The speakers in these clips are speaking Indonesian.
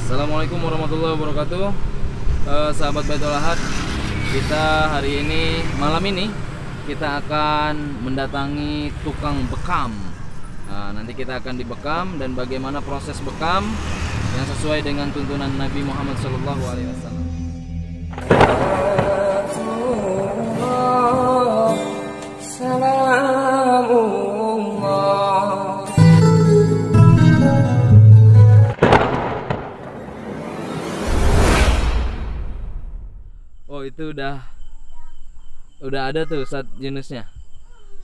Assalamualaikum warahmatullahi wabarakatuh. Sahabat Baitul Ahad, kita hari ini, malam ini kita akan mendatangi tukang bekam. Nanti kita akan dibekam dan bagaimana proses bekam yang sesuai dengan tuntunan Nabi Muhammad SAW. Oh, itu udah ada tuh saat jenisnya.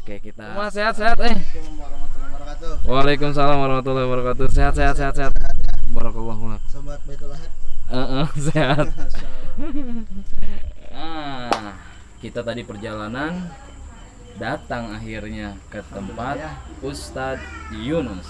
Oke, kita sehat-sehat. Waalaikumsalam warahmatullahi wabarakatuh. Sehat. Barakallahu. Sobat Baitul Ahad. Sehat. Kita tadi perjalanan datang akhirnya ke tempat Ustadz Yunus.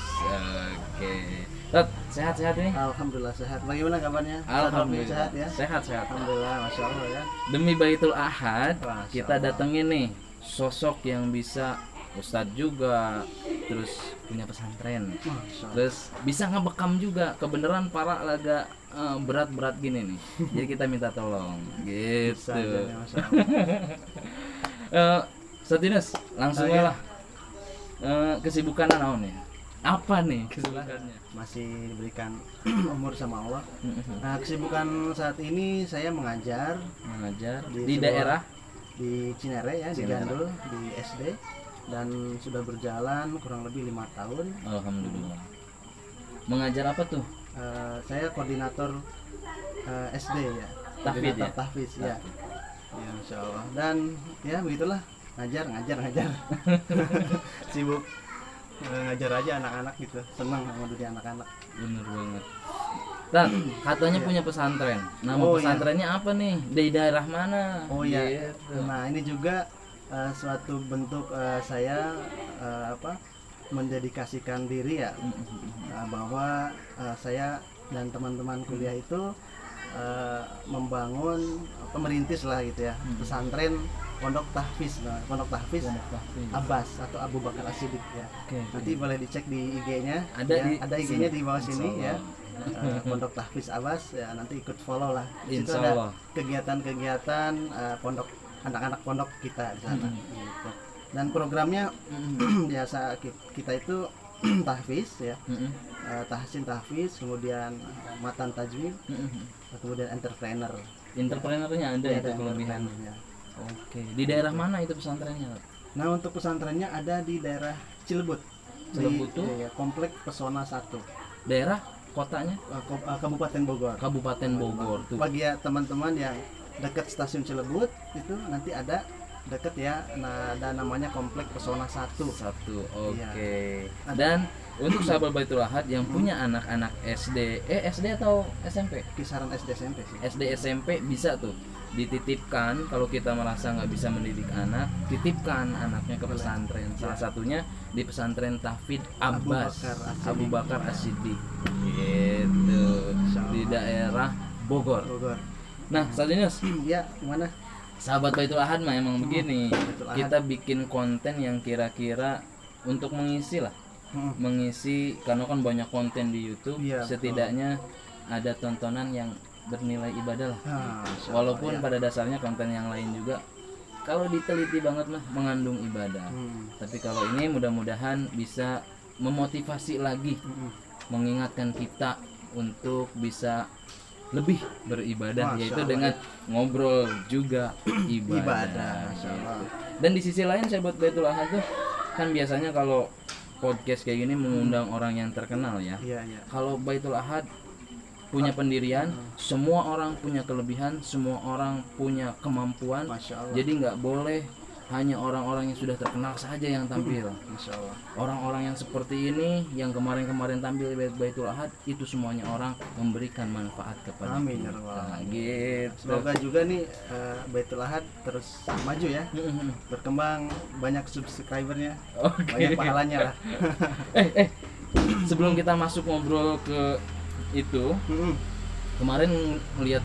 Oke. Ustadz, sehat-sehat ini? Alhamdulillah sehat. Bagaimana kabarnya? Alhamdulillah sehat ya. Sehat. Alhamdulillah, masya Allah ya. Demi Baitul Ahad, Masya kita Allah. datengin nih sosok yang bisa Ustadz juga, terus punya pesantren, Masya Allah. terus bisa ngebekam juga. Kebenaran para agak berat-berat gini nih, jadi kita minta tolong Bisa gitu. aja nih, masya Allah. Ustadz Yunus, langsung Iya. lah. Kesibukan naon ya? Apa nih kesibukannya? Masih diberikan umur sama Allah. Nah, kesibukan saat ini saya mengajar Mengajar Di di sebuah- daerah. di Cinere ya, di Cinere. Gandul, di SD, dan sudah berjalan kurang lebih 5 tahun. Alhamdulillah. Mengajar apa tuh? Saya koordinator SD ya. Tahfidz Koordinator ya? Tahfidz ya. Ya, masya Allah. Dan ya begitulah, ngajar. Sibuk ngajar aja anak-anak gitu, senang sama dunia anak-anak. Bener banget. Dan katanya punya pesantren. Nama Oh, iya. pesantrennya apa nih? Di daerah mana? Oh ya. Gitu. Nah, ini juga suatu bentuk saya mendedikasikan diri ya, bahwa saya dan teman-teman kuliah itu membangun merintis lah gitu ya, pesantren Pondok Tahfidz. Nah, Pondok Tahfidz Abbas atau Abu Bakar As-Siddiq ya. Oke. Nanti boleh dicek di IG-nya. Ada ya, di ada IG-nya di bawah sini ya. Insyaallah. Pondok Tahfidz Abbas ya, nanti ikut follow lah. Di situ Insyaallah. ada kegiatan-kegiatan pondok anak-anak pondok kita di sana. Gitu. Dan programnya biasa kita itu tahfidz ya, tahsin tahfidz, kemudian matan tajwid, kemudian entrepreneur. Entrepreneurnya ada Ya, itu kelebihan. entrepreneurnya. Oke. Di daerah mana itu pesantrennya? Nah, untuk pesantrennya ada di daerah Cilebut. Cilebut tuh? Ya, Komplek Pesona 1, Daerah kotanya Kabupaten Bogor. Kabupaten Bogor tuh. Bagi ya teman-teman yang dekat stasiun Cilebut itu nanti ada deket ya, nah, ada namanya Komplek Pesona 1. Satu. Oke. Iya. Dan untuk sahabat Baitul Ahad yang punya anak-anak SD atau SMP? Kisaran SD SMP sih. SD SMP bisa tuh dititipkan. Kalau kita merasa nggak bisa mendidik anak, titipkan anaknya ke pesantren. Salah satunya di pesantren Tahfidz Abbas Abu Bakar As-Siddiq gitu, di daerah Bogor. Bogor. Nah, selanjutnya Ya, gimana? sahabat Baitul Ahad mah emang begini, Baitul Ahad. kita bikin konten yang kira-kira untuk mengisi lah, mengisi, karena kan banyak konten di YouTube. Iya, setidaknya ada tontonan yang bernilai ibadah lah. Nah, Masya Allah, Walaupun ya. pada dasarnya konten yang lain juga kalau diteliti banget mah mengandung ibadah. Tapi kalau ini mudah-mudahan bisa memotivasi lagi, mengingatkan kita untuk bisa lebih beribadah, Masya yaitu Allah, dengan ngobrol juga ibadah. Ibadah, Masya Allah. Dan di sisi lain sahabat Baitul Ahad tuh kan biasanya kalau podcast kayak gini mengundang orang yang terkenal ya. Iya, iya. Kalau Baitul Ahad punya pendirian, semua orang punya kelebihan, semua orang punya kemampuan. Masya Allah. Jadi nggak boleh hanya orang-orang yang sudah terkenal saja yang tampil. Masya Allah. Orang-orang yang seperti ini, yang kemarin-kemarin tampil di Baitul Ahad, itu semuanya orang memberikan manfaat kepada Amin, ya kita. Allah. Gitu. Semoga juga nih Baitul Ahad terus maju ya, berkembang, banyak subscribernya, Oke. banyak pahalanya lah. Sebelum kita masuk ngobrol ke itu, kemarin melihat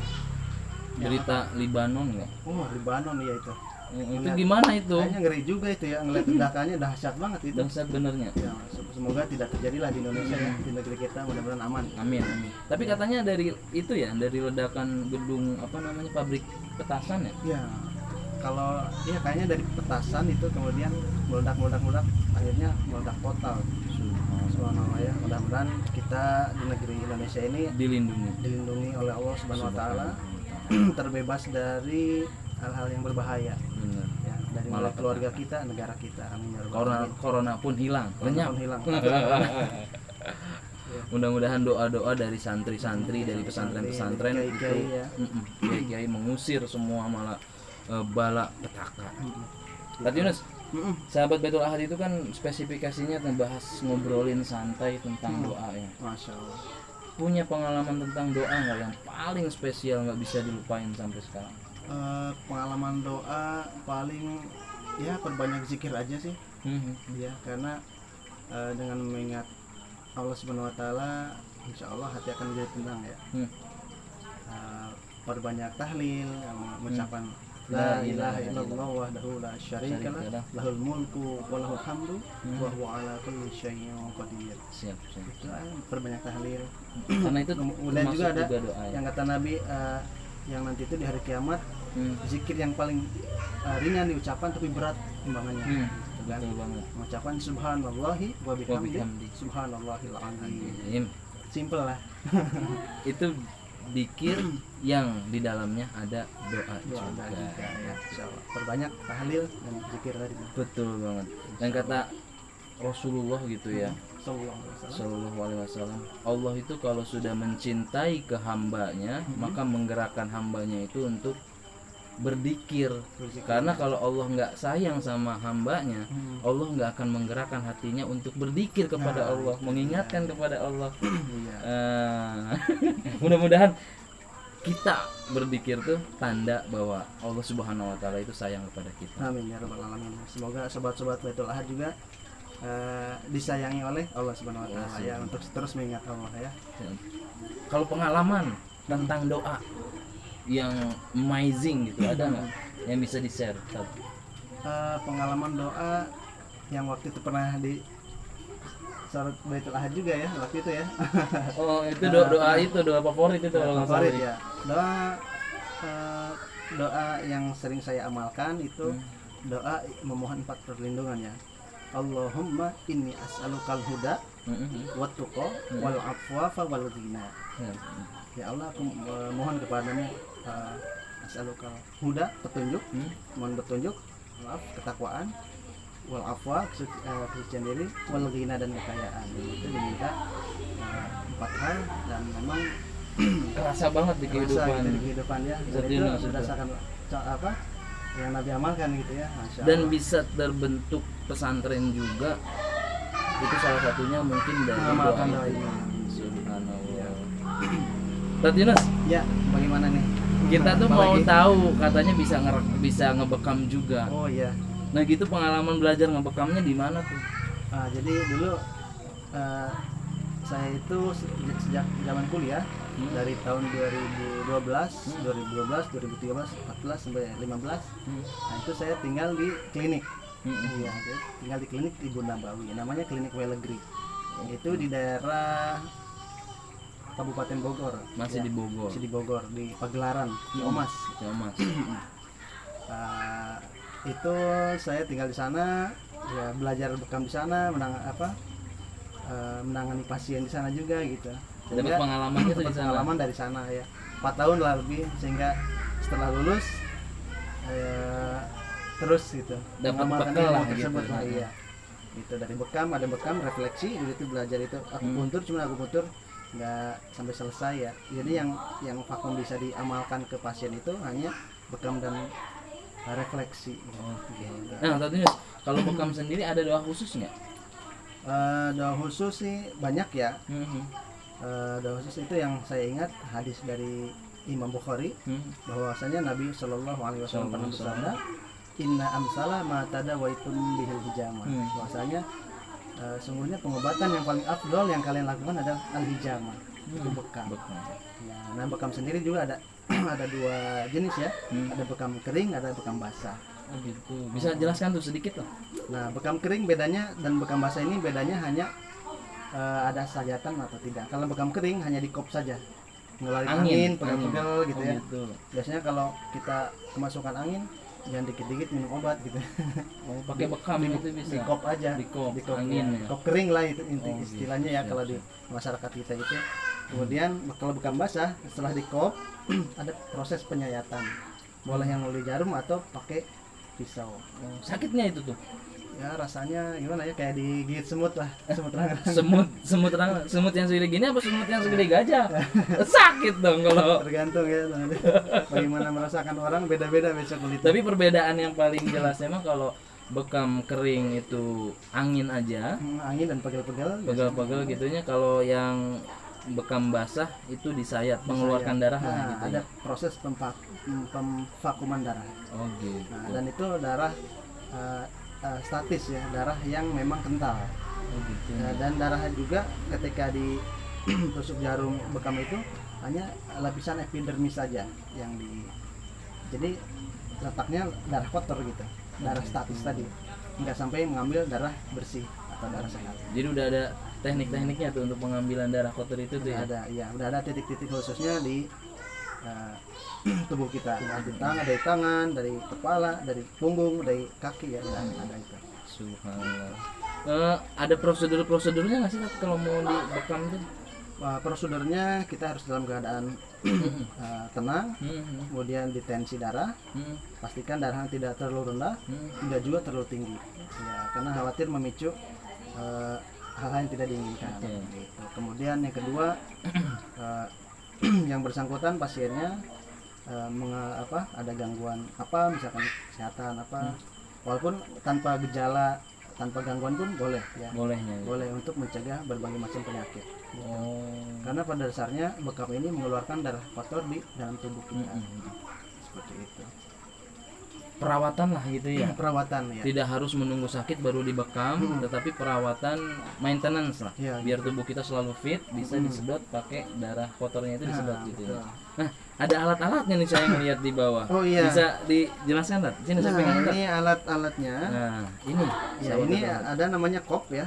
berita Libanon nggak? Oh, Libanon ya itu. Itu gimana itu? Kayaknya ngeri juga itu ya, ngeliat ledakannya dahsyat banget itu. Dahsyat benernya. Ya, semoga tidak terjadilah di Indonesia ya, di negeri kita mudah-mudahan aman. Amin, amin. Tapi katanya dari itu ya, dari ledakan gedung apa namanya pabrik petasan ya? Ya, kalau ya kayaknya dari petasan itu kemudian meledak, akhirnya meledak total. Subhanallah ya, mudah-mudahan kita di negeri Indonesia ini dilindungi oleh Allah Subhanahu Wa Taala, terbebas dari hal-hal yang berbahaya. Benar. Ya, dari Malah keluarga kita, negara kita. Amin ya rabbal alamin. Corona pun hilang, lenyap. Hilang. Mudah-mudahan doa-doa dari santri-santri dari pesantren-pesantren itu kiai-kiai mengusir semua malah bala petaka. Tadi Yunus, sahabat Baitul Ahad itu kan spesifikasinya ngebahas ngobrolin santai tentang doa ya. Masya Allah. Punya pengalaman tentang doa nggak yang paling spesial nggak bisa dilupain sampai sekarang? Pengalaman doa paling ya perbanyak zikir aja sih. Ya karena dengan mengingat Allah Subhanahu Wa Taala, insya Allah hati akan menjadi tenang ya. Perbanyak tahlil, mengucapkan La ilaha illallah wahdahu la syarikalah lahul mulku wa lahul hamdu wa huwa ala kulli syai'in qadir. Siap. Itu perbanyak tahlil. Karena itu kemudian juga ada doa, ya? Yang kata Nabi yang nanti itu di hari kiamat zikir yang paling ringan diucapkan tapi berat timbangannya. Betul banget. Mengucapkan subhanallahi wa bihamdi subhanallahil azim. Simple lah. Itu zikir yang di dalamnya ada doa juga. Ya, insyaallah. Perbanyak tahlil dan zikir tadi. Betul banget. Dan kata Rasulullah gitu ya, Sallallahu Alaihi Wasallam, Allah itu kalau sudah mencintai ke hambanya, maka menggerakkan hambanya itu untuk berzikir. Karena kalau Allah nggak sayang sama hambanya, Allah nggak akan menggerakkan hatinya untuk berzikir kepada Allah, mengingatkan kepada Allah. Mudah-mudahan kita berzikir tuh tanda bahwa Allah Subhanahu Wa Taala itu sayang kepada kita. Amin ya rabbal alamin. Semoga sobat-sobat Baitul Ahad juga disayangi oleh Allah Subhanahu Wa Taala ya, untuk terus mengingat Allah ya. Kalau pengalaman tentang doa yang amazing gitu ada nggak yang bisa di share? Pengalaman doa yang waktu itu pernah di Salat Baitul Ahad juga ya waktu itu ya. Oh itu doa itu doa favorit itu kalau favorit ya. Doa yang sering saya amalkan itu doa memohon 4 perlindungan ya. Allahumma inni as'alukal huda wat tuqa wal afwa wal ghina. Ya Allah, aku mohon kepadamu as'alukal huda, petunjuk, mohon petunjuk, maaf, ketakwaan, wal afwa, kesucian diri, wal ghina dan kekayaan. Itu diminta 4 hal dan memang kerasa banget di kehidupan ya. Itu berdasarkan apa yang Nabi amalkan gitu ya. Masya Allah. Dan bisa terbentuk pesantren juga itu salah satunya mungkin dari doa ini. Subhanallah. Tadi Yunus, ya bagaimana nih? Kita tuh mau tahu katanya bisa ngebekam juga. Oh iya. Nah gitu pengalaman belajar ngebekamnya di mana tuh? Jadi dulu saya itu sejak zaman kuliah dari tahun 2012, 2013, 14 sampai 15. Nah itu saya tinggal di klinik. Iya, tinggal di klinik Ibu Nabawi. Namanya Klinik Wellegri. Itu di daerah Kabupaten Bogor. Masih di Bogor. Masih di Bogor, di Pagelaran, di Omas. Itu saya tinggal di sana, ya belajar bekam di sana, menangani pasien di sana juga gitu. Dapat pengalaman itu di sana. Pengalaman dari sana ya. 4 tahun lah lebih, sehingga setelah lulus terus gitu. Dapat bekal lah tersebut gitu. Lah, iya. Itu dari bekam, ada bekam refleksi, dulu itu belajar itu akupuntur, cuma akupuntur nggak sampai selesai ya. Jadi yang vakum bisa diamalkan ke pasien itu hanya bekam dan refleksi. Gitu. Nah, tadi kalau bekam sendiri ada doa khusus nggak? Doa khusus sih banyak ya. Doa khusus itu yang saya ingat hadis dari Imam Bukhari bahwasanya Nabi Shallallahu Alaihi Wasallam pernah bersabda, Inna amsala ma tadawaitum bihil hijamah. Bahwasanya sungguhnya pengobatan yang paling afdol yang kalian lakukan adalah al-hijamah, itu bekam. Ya, nah bekam sendiri juga ada ada 2 jenis ya, ada bekam kering, ada bekam basah. Oh gitu. Bisa jelaskan tuh sedikit lah. Nah, bekam kering bedanya dan bekam basah ini bedanya hanya ada sajatan atau tidak. Kalau bekam kering hanya di kop saja, ngeluarin angin, pegel-pegel gitu ya. Gitu. Biasanya kalau kita kemasukan angin, jangan dikit-dikit minum obat gitu. Oh, pakai bekam itu bisa. Di kop aja. Di kop, angin. ya. Kop kering lah itu inti Oh, istilahnya gitu. ya kalau di masyarakat kita itu. Kemudian kalau bekam basah setelah di kop ada proses penyayatan. Boleh yang melalui jarum atau pakai pisau. Oh, sakitnya itu tuh. Ya rasanya gimana ya, kayak digigit semut lah, semut rangan. semut yang segede gini apa semut yang segede gajah? Sakit dong kalau. Tergantung ya, bagaimana merasakan orang beda-beda besok kulit. Tapi perbedaan yang paling jelas emang kalau bekam kering itu angin aja, angin dan pegel-pegel. pegel-pegel gitunya. Kalau yang bekam basah itu disayat, mengeluarkan darah lah gitu. Ada proses pemvakuman darah. Oh gitu. Nah, dan itu darah statis ya, darah yang memang kental. Oh gitu. Dan darahnya juga ketika ditusuk jarum bekam itu hanya lapisan epidermis saja yang jadi letaknya darah kotor gitu, darah statis tadi, nggak sampai mengambil darah bersih atau darah sehat. Jadi udah ada teknik-tekniknya tuh untuk pengambilan darah kotor itu tuh ya. Udah ada titik-titik khususnya di tubuh kita, dari tangan, dari kepala, dari punggung, dari kaki ya, ada itu. Subhanallah. Ada prosedurnya nggak sih kalau mau dibekam tuh? Prosedurnya kita harus dalam keadaan tenang, kemudian ditensi darah, pastikan darahnya tidak terlalu rendah, tidak juga terlalu tinggi, ya, karena khawatir memicu hal-hal yang tidak diinginkan. Gitu. Kemudian yang kedua, yang bersangkutan pasiennya ada gangguan apa, misalkan kesehatan apa, walaupun tanpa gejala, tanpa gangguan pun boleh ya. Boleh untuk mencegah berbagai macam penyakit. Karena pada dasarnya bekam ini mengeluarkan darah kotor di dalam tubuh kita. Seperti itu. Perawatan lah gitu ya. Perawatan ya. Tidak harus menunggu sakit baru dibekam, tetapi perawatan maintenance lah. Ya, biar tubuh kita selalu fit, bisa disedot pakai darah kotornya itu disedot gitu ya. Betul. Nah, ada alat-alatnya nih saya ngeliat di bawah. Oh iya. Bisa dijelaskan Tat? Sini saya pengen lihat. Ini alat-alatnya. Nah, ini. Ya, ini ada namanya kop ya.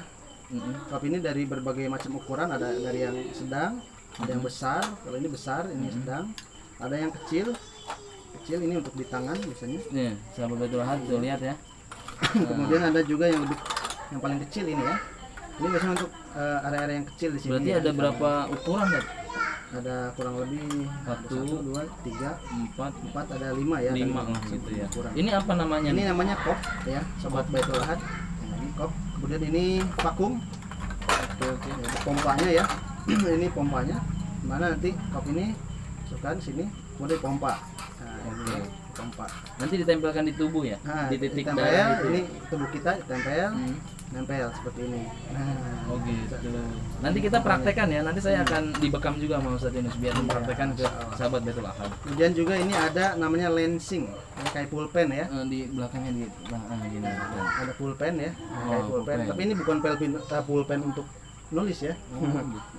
Kop ini dari berbagai macam ukuran, ada dari yang sedang, ada yang besar. Kalau ini besar, ini sedang. Ada yang kecil ini untuk di tangan biasanya. Nih, sahabat Baitul Ahad tuh lihat ya. Kemudian ada juga yang paling kecil ini ya. Ini biasanya untuk area-area yang kecil di sini. Berarti ya, ada berapa ukuran Tat? Ada kurang lebih 1, 2, 3, 4, ada 5 ya. 5 lah gitu ya. Ukuran. Ini apa namanya? Ini namanya kop ya, sobat Baitul Ahad. Nah, ini kop. Kemudian ini vakum. Oke. Pompanya ya. Ini pompanya. Mana nanti kop ini masukkan sini, kemudian pompa. Nah, ini pompa. Nanti ditempelkan di tubuh ya? Nah, di titik ditempel, darah itu. ini tubuh kita ditempel, nempel seperti ini. Nah, oh gitu. Nanti kita praktekkan ya. Nanti saya akan dibekam juga sama Ustadz Yunus biar mempraktekkan ke sahabat Baitul Ahad. Kemudian juga ini ada namanya lensing, ini kayak pulpen ya. Di belakangnya di gini. Ada pulpen ya, kayak pulpen. pulpen. Tapi ini bukan pulpen untuk nulis ya.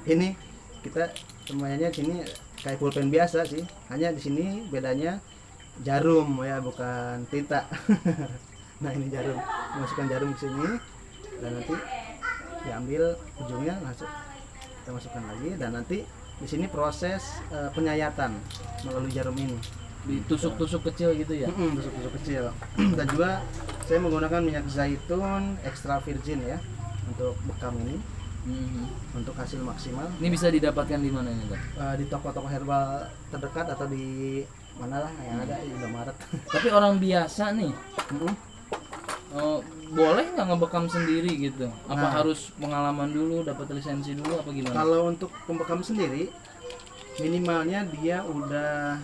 Ini kita semuanya sini kayak pulpen biasa sih. Hanya di sini bedanya jarum ya, bukan tinta. Nah, ini jarum. Masukkan jarum ke sini dan nanti diambil ujungnya, langsung kita masukkan lagi, dan nanti di sini proses penyayatan melalui jarum ini. Ditusuk-tusuk kecil gitu ya? Tusuk-tusuk kecil. Dan juga saya menggunakan minyak zaitun extra virgin ya untuk bekam ini. Untuk hasil maksimal. Ini bisa didapatkan di mana ini, Pak? Di toko-toko herbal terdekat atau di mana lah yang ada di Indomaret. Tapi orang biasa nih, boleh nggak ngebekam sendiri gitu? Apa harus pengalaman dulu, dapat lisensi dulu, apa gimana? Kalau untuk pembekam sendiri, minimalnya dia udah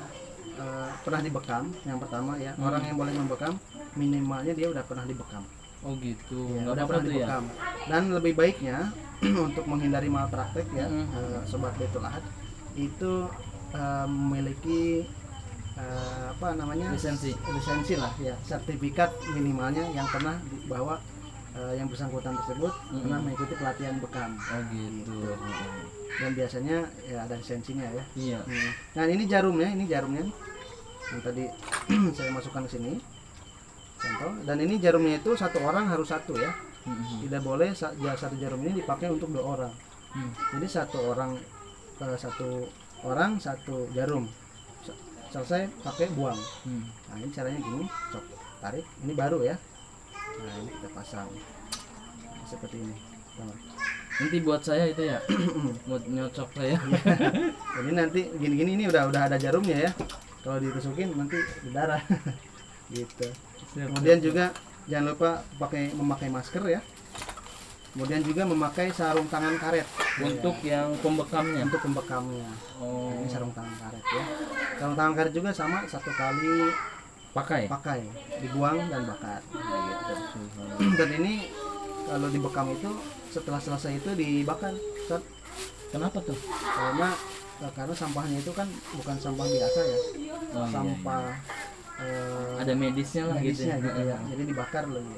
pernah dibekam. Yang pertama ya, orang yang boleh membekam minimalnya dia udah pernah dibekam. Oh gitu, Ya, nggak udah apa-apa pernah tuh ya? dibekam. Dan lebih baiknya untuk menghindari malpraktek ya, sobat Baitul Ahad itu memiliki apa namanya, Lisensi lah ya, sertifikat minimalnya yang pernah dibawa yang bersangkutan tersebut pernah mengikuti pelatihan bekam. Oh gitu. Dan biasanya ya ada lisensinya ya. Iya. Nah, ini jarumnya yang tadi saya masukkan ke sini. contoh. Dan ini jarumnya itu satu orang harus satu ya, Mm-mm. tidak boleh satu jarum ini dipakai untuk 2 orang. Jadi satu orang satu jarum. Selesai pakai buang. Nah ini caranya gini, cok tarik, ini baru ya. Nah ini kita pasang seperti ini. Tuh. Nanti buat saya itu ya, buat nyocok saya. Jadi nanti gini-gini ini udah ada jarumnya ya. Kalau ditusukin nanti berdarah. Gitu. Kemudian juga jangan lupa memakai masker ya. Kemudian juga memakai sarung tangan karet Untuk yang pembekamnya. untuk pembekamnya. Oh, Ini sarung tangan karet ya. Sarung tangan karet juga sama, 1 kali pakai. dibuang dan bakar. Gitu. Dan ini kalau dibekam itu setelah selesai itu dibakar. Ustaz. Kenapa tuh? Karena sampahnya itu kan bukan sampah biasa ya. Oh, iya, Sampah ada medisnya lah medisnya gitu. gitu ya. Jadi dibakar lebih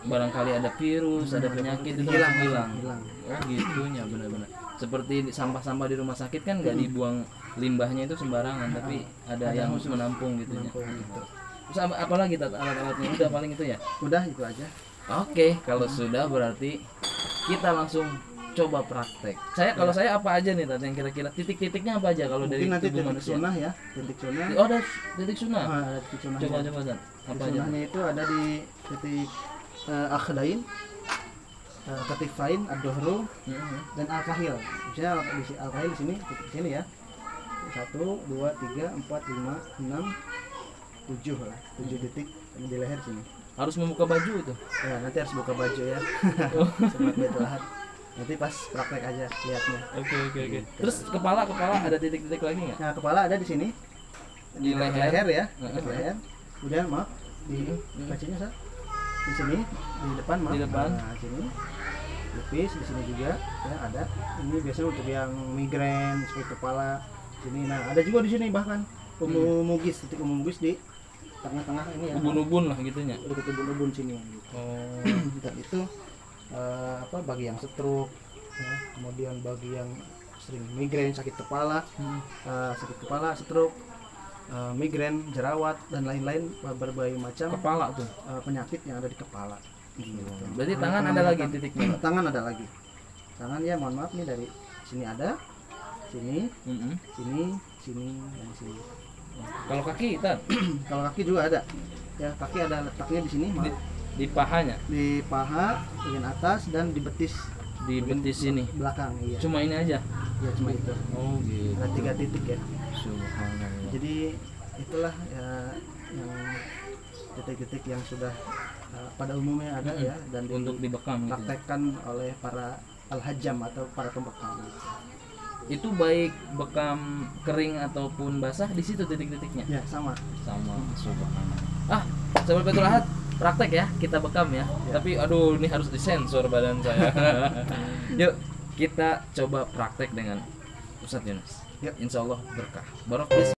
Barangkali ada virus, ada penyakit itu langsung hilang. hilang. Oh gitunya, benar-benar. Seperti sampah-sampah di rumah sakit kan nggak dibuang limbahnya itu sembarangan, tapi ada yang khusus. menampung gitu. Menampung gitu. Terus apa lagi alat-alatnya? Udah paling itu ya. Udah itu aja. Oke, kalau sudah berarti kita langsung coba praktek. Kalau saya apa aja nih Tat, yang kira-kira titik-titiknya apa aja kalau dari Mungkin nanti tubuh titik manusia? sunnah ya, titik sunnah. Oh, ada titik sunnah. Ada titik sunnahnya. Coba Tat. Apa Titik aja? sunnahnya itu ada di titik akhdain, ketifain, ad-duhru, dan al-kahil. Misalnya al-kahil di sini, titik sini ya. 1, 2, 3, 4, 5, 6, 7 lah. 7 titik di leher sini. Harus membuka baju itu. Ya, nanti harus buka baju ya. Sobat Baitul Ahad. Nanti pas praktek aja lihatnya. Oke. Terus kepala ada titik-titik lagi nggak? Nah, kepala ada di sini. Di leher. Ya, dekat leher. Kemudian maaf di kakinya Sa. Di sini, di depan maaf. Di depan. Nah, sini. Lupis di sini juga ya ada. Ini biasanya untuk yang migrain, sakit kepala. Sini. Nah, ada juga di sini bahkan umumugis, titik umumugis di tengah-tengah ini ya. Ubun-ubun lah gitunya. Dekat ubun-ubun sini gitu. Oh. Dan itu bagi yang stroke ya, kemudian bagi yang sering migrain, sakit kepala, stroke, migrain, jerawat dan lain-lain berbagai macam Kepala tuh. penyakit yang ada di kepala. Gitu. Berarti tangan ada lagi titiknya. Tangan ada lagi. Tangan ya mohon maaf nih dari sini ada, sini, sini dan sini. Kalau kaki Tat, Kalau kaki juga ada. Ya kaki ada letaknya di sini, maaf. di pahanya, Di paha, bagian atas dan di betis. di betis sini. Belakang iya. Cuma ini aja. Ya cuma itu. Oh gitu. Ada 3 titik ya. Subhanallah. Jadi itulah ya, yang titik-titik yang sudah pada umumnya ada ya dan Untuk dibekam gitu. dipraktekkan oleh para al-hajjam atau para pembekam. Itu baik bekam kering ataupun basah di situ titik-titiknya. Ya sama. Subhanallah. Sobat Baitul Ahad, praktek ya, kita bekam ya. Tapi aduh ini harus disensor badan saya. Yuk kita coba praktek dengan Ustadz Yunus. Yuk. Insya Allah berkah. Barokah.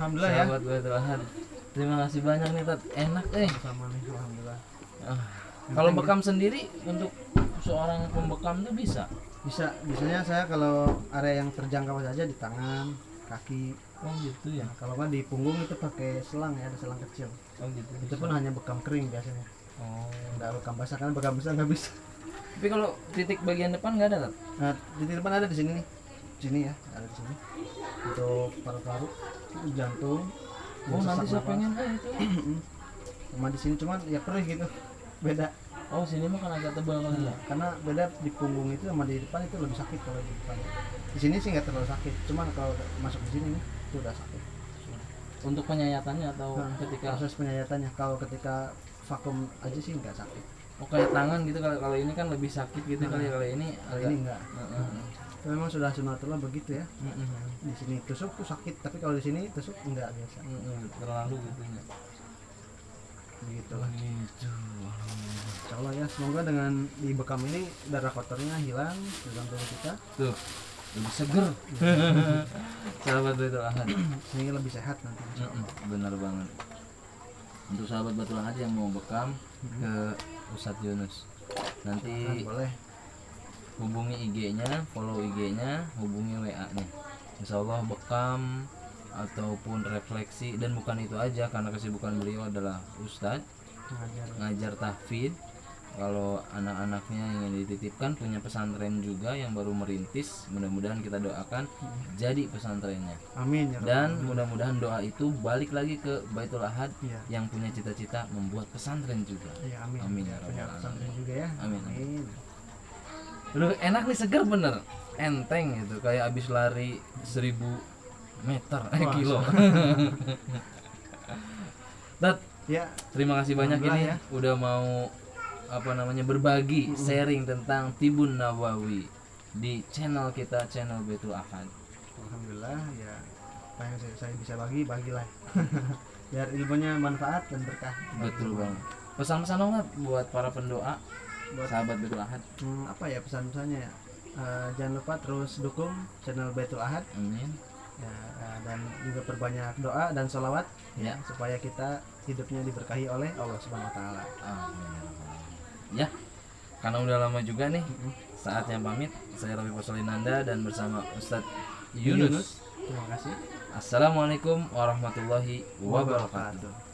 Alhamdulillah ya. Sahabat Baitul Ahad. Terima kasih banyak nih Tat. Enak Sama nih, alhamdulillah. Kalau bekam sendiri untuk seorang pembekam tuh bisa. Biasanya saya kalau area yang terjangkau saja di tangan, kaki. Oh gitu ya. Nah, kalau nggak di punggung itu pakai selang ya, ada selang kecil. Oh gitu. Itu pun hanya bekam kering biasanya. Oh. Nggak bekam basah, karena bekam basah nggak bisa. Tapi kalau titik bagian depan nggak ada Tat? Nah, di depan ada di sini nih. Sini ya, ada di sini. Untuk paru-paru, jantung. Oh nanti saya sesak pengen napas. itu. Sama di sini cuman ya perih gitu. Beda. Oh sini mah kan agak tebal kali ya. Karena beda di punggung itu sama di depan itu lebih sakit kalau di depan. Di sini sih nggak terlalu sakit, cuman kalau masuk di sini nih itu udah sakit. Untuk penyayatannya atau Nah, ketika proses penyayatannya kalau ketika vakum aja sih nggak sakit. oh kayak tangan gitu kalau ini kan lebih sakit gitu kali ya, kalau ini Kalau agak ini enggak. Itu memang sudah sunatullah begitu ya. Di sini tusuk tuh sakit, tapi kalau di sini tusuk enggak biasa. terlalu gitu ya. Begitulah. Gitu. Insya Allah ya, semoga dengan di bekam ini darah kotornya hilang di dalam tubuh kita, Tuh lebih seger. Sahabat Baitul Ahad. sehingga lebih sehat nanti. Insya Allah. Benar banget. Untuk sahabat Baitul Ahad yang mau bekam ke Ustadz Yunus, nanti Boleh. hubungi IG-nya, follow IG-nya, hubungi WA-nya. Insya Allah bekam ataupun refleksi, dan bukan itu aja karena kesibukan beliau adalah Ustadz ngajar tahfidz. Kalau anak-anaknya ingin dititipkan, punya pesantren juga yang baru merintis, mudah-mudahan kita doakan jadi pesantrennya. Amin ya Dan Rabbal mudah-mudahan doa itu balik lagi ke Baitul Ahad Iya. yang punya cita-cita membuat pesantren juga. Alamin. Ya, amin. Amin ya Punya Rabbal pesantren Alamin. juga ya. Amin. Amin. Aduh, enak nih, seger bener, enteng gitu, kayak abis lari 1000 meter Wah, kilo. Tat, Ya, terima kasih banyak ini Alhamdulillah ya. udah mau berbagi sharing tentang Tibun Nawawi di channel kita, channel Baitul Ahad. alhamdulillah ya. Apa yang saya bisa bagilah. Biar ilmunya manfaat dan berkah. Betul banget. Pesan-pesan dong Tat, buat para pendoa, Buat sahabat Baitul Ahad. apa ya pesan-pesannya ya? Jangan lupa terus dukung channel Baitul Ahad Amin. ya, dan juga perbanyak doa dan sholawat Ya. supaya kita hidupnya diberkahi oleh Allah Subhanahu Wa Taala. Amin. Ya, karena udah lama juga nih, saatnya pamit. Saya Robi Posolinanda dan bersama Ustadz Yunus. Terima kasih. Assalamualaikum warahmatullahi wabarakatuh.